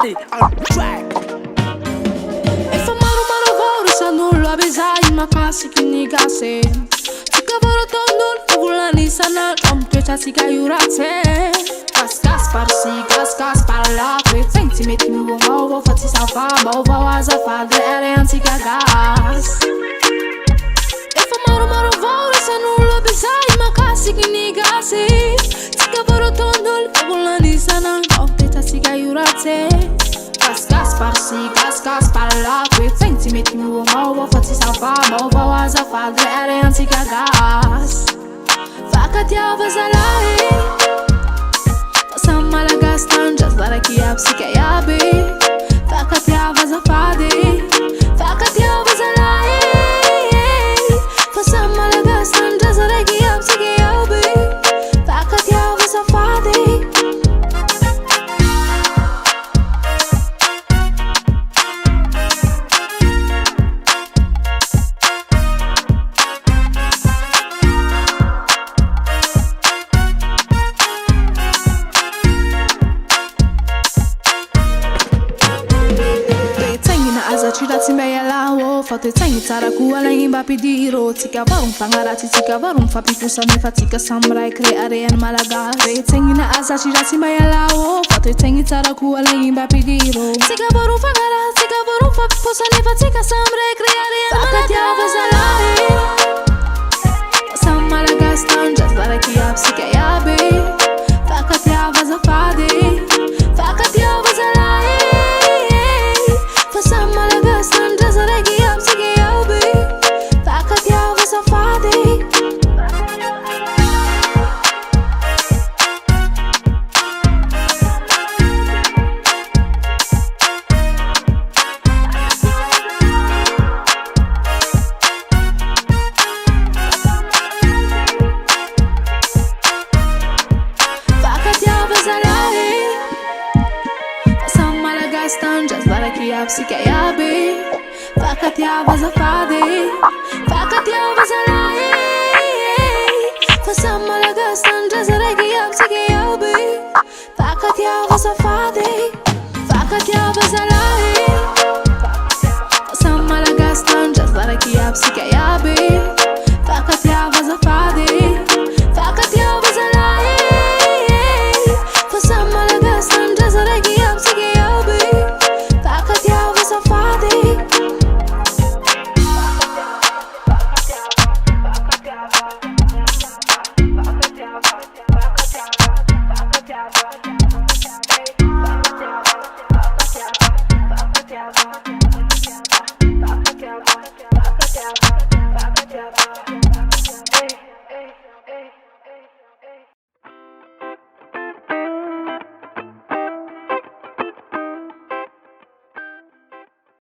Money on track. Efa maromaro sa nulo abezai makasi kinigase Tukavorotonul fagulani sana Kampecha sikayurate Kaskas parsi, kaskas parla Pretenti meti muovo fatti salva Bova azafadre ere anticagas Efa maromaro sa nulo abezai makasi kinigase Tukavorotonul fagulani sana Kampecha sikayurate Kaskas parsi, kaskas parla Pretenti meti muovo fatti salva Bova azafadre ere anticagas Fakat ya vazalai Sama lagas tanjas Lara ki apsi kayabe Fakat ya vazafade Fakat ya vazalai Sama lagas tanjas Lara ki apsi kayabe Fakat ya vazafade Tirati meia lao, fate tangi taraku ala imba pidiro Tika varum fangarati, tika varum fapipusa me fatika samurai creare en malaga Re tangi na asa tirati meia lao, fate tangi taraku ala imba pidiro Tika varum fangarati, tika varum fapipusa me fatika samurai creare en malaga Fakat ya vazalai Samalaga stanjas, lara ki apsi kayabe Fakat ya vazafade Fakat ya vazalai Apsi kayabe Fakat ya vazafade Fakat ya vazalai Fasama lagas tanjas Regi apsi kayabe Fakat ya vazafade Fakat ya vazalai Fasama lagas tanjas Regi apsi kayabe Fakat ya vazafade Fakat ya vazalai Fasama lagas tanjas Regi apsi kayabe Fakat ya vazafade Fakat ya